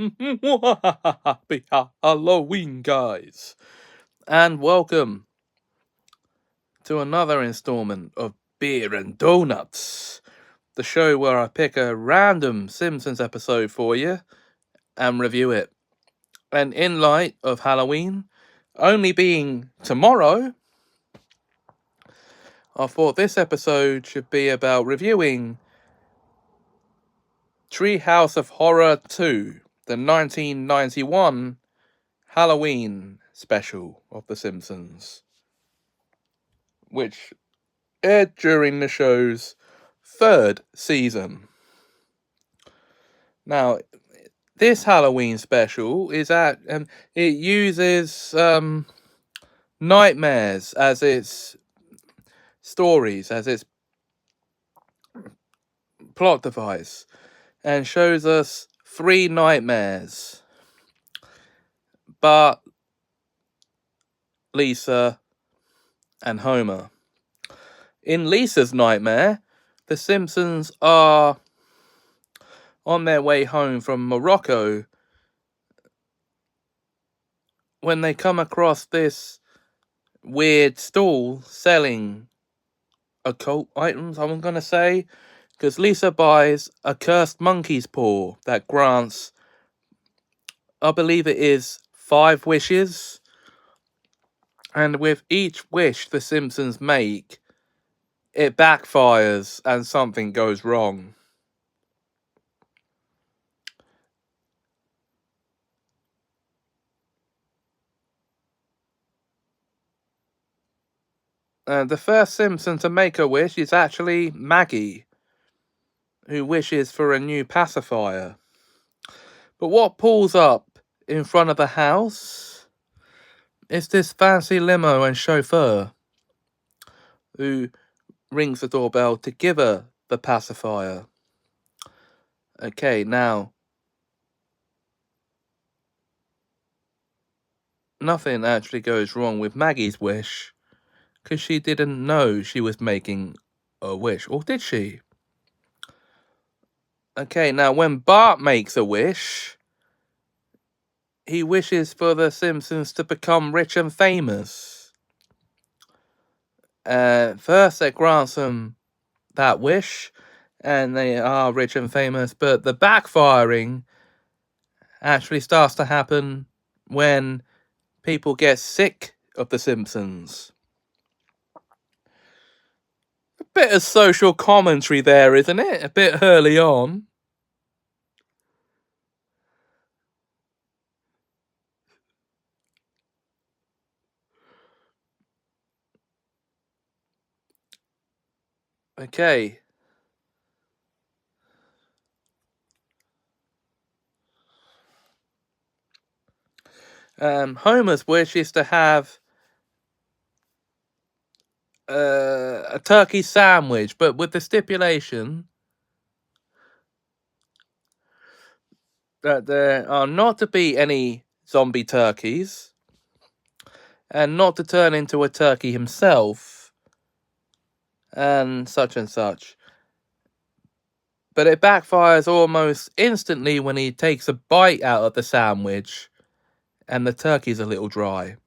Happy Halloween, guys, and welcome to another installment of Beer and Donuts, the show where I pick a random Simpsons episode for you and review it. And in light of Halloween only being tomorrow, I thought this episode should be about reviewing Treehouse of Horror 2, the 1991 Halloween special of The Simpsons, which aired during the show's third season. Now, this Halloween special it uses nightmares as its stories, as its plot device, and shows us 3 nightmares. Bart, Lisa, and Homer. In Lisa's nightmare, the Simpsons are on their way home from Morocco when they come across this weird stall selling occult items, I'm going to say, because Lisa buys a cursed monkey's paw that grants, I believe it is, 5 wishes. And with each wish the Simpsons make, it backfires and something goes wrong. The first Simpson to make a wish is actually Maggie, who wishes for a new pacifier. But what pulls up in front of the house is this fancy limo and chauffeur, who rings the doorbell to give her the pacifier. Okay, now, nothing actually goes wrong with Maggie's wish, because she didn't know she was making a wish, or did she? Okay, now when Bart makes a wish, he wishes for the Simpsons to become rich and famous. First, it grants them that wish, and they are rich and famous, but the backfiring actually starts to happen when people get sick of the Simpsons. A bit of social commentary there, isn't it? A bit early on. Okay. Homer's wish is to have a turkey sandwich, but with the stipulation that there are not to be any zombie turkeys, and not to turn into a turkey himself, and such. But it backfires almost instantly when he takes a bite out of the sandwich, and the turkey's a little dry.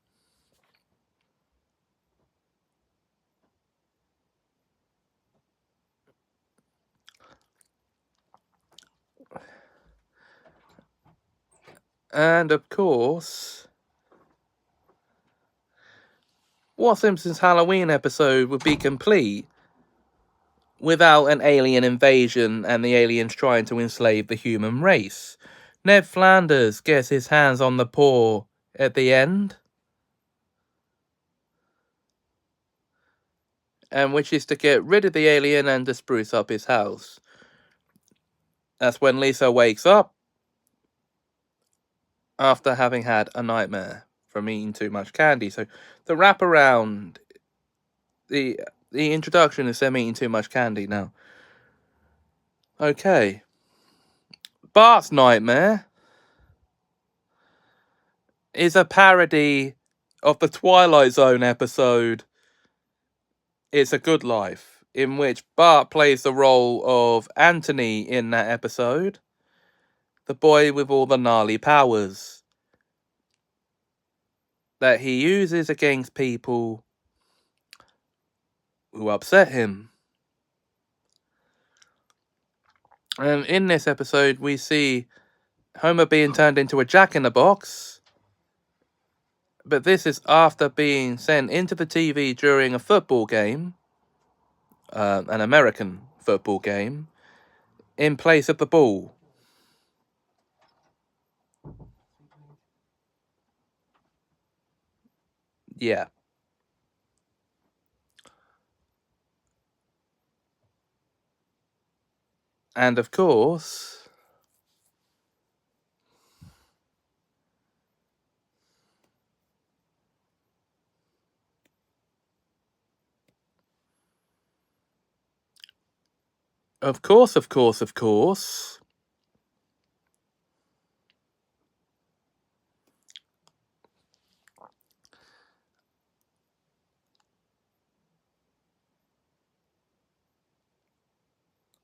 And of course, what Simpsons Halloween episode would be complete without an alien invasion and the aliens trying to enslave the human race? Ned Flanders gets his hands on the paw at the end, and wishes to get rid of the alien and to spruce up his house. That's when Lisa wakes up after having had a nightmare from eating too much candy. So the wraparound, the introduction is them eating too much candy now. Okay. Bart's nightmare is a parody of the Twilight Zone episode It's a Good Life, in which Bart plays the role of Anthony in that episode. the boy with all the gnarly powers that he uses against people who upset him. And in this episode, we see Homer being turned into a jack-in-the-box. But this is after being sent into the TV during a football game, an American football game, in place of the ball. Yeah. And of course, of course,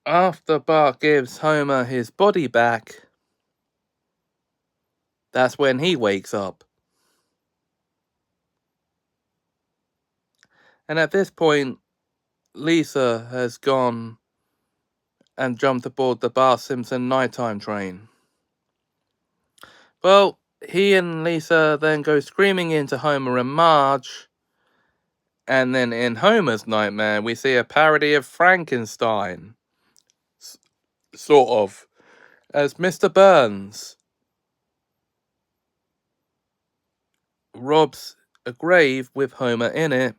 after Bart gives Homer his body back, that's when he wakes up. And at this point, Lisa has gone and jumped aboard the Bart Simpson nighttime train. Well, he and Lisa then go screaming into Homer and Marge. And then in Homer's nightmare, we see a parody of Frankenstein. Sort of. As Mr. Burns robs a grave with Homer in it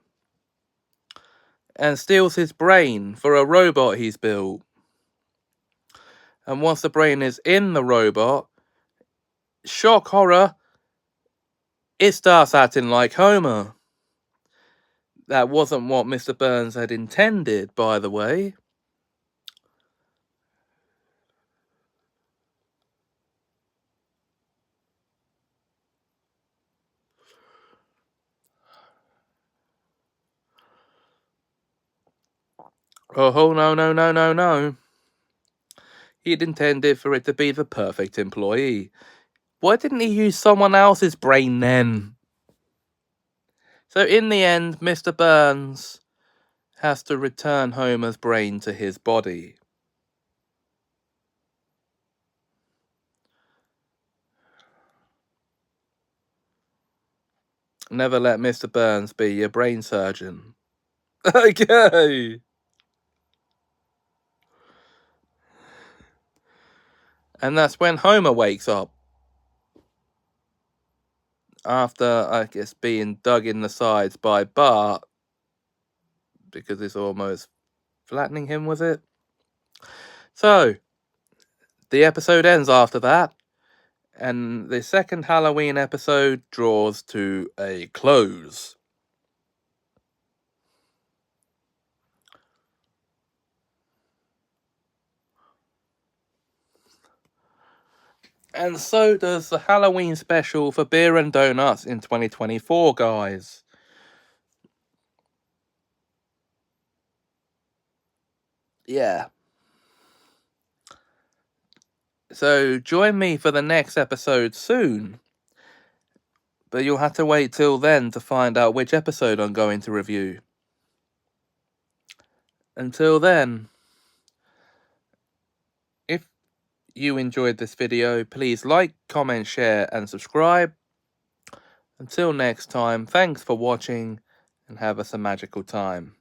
and steals his brain for a robot he's built. And once the brain is in the robot, shock horror, it starts acting like Homer. That wasn't what Mr. Burns had intended, by the way. Oh, no. He'd intended for it to be the perfect employee. Why didn't he use someone else's brain then? So in the end, Mr. Burns has to return Homer's brain to his body. Never let Mr. Burns be your brain surgeon. Okay. And that's when Homer wakes up. After, I guess, being dug in the sides by Bart. Because it's almost flattening him, was it? So, the episode ends after that. And the second Halloween episode draws to a close. And so does the Halloween special for Beer and Donuts in 2024, guys. Yeah. So join me for the next episode soon. But you'll have to wait till then to find out which episode I'm going to review. Until then, if you enjoyed this video, please like, comment, share, and subscribe. Until next time, thanks for watching, and have us a magical time.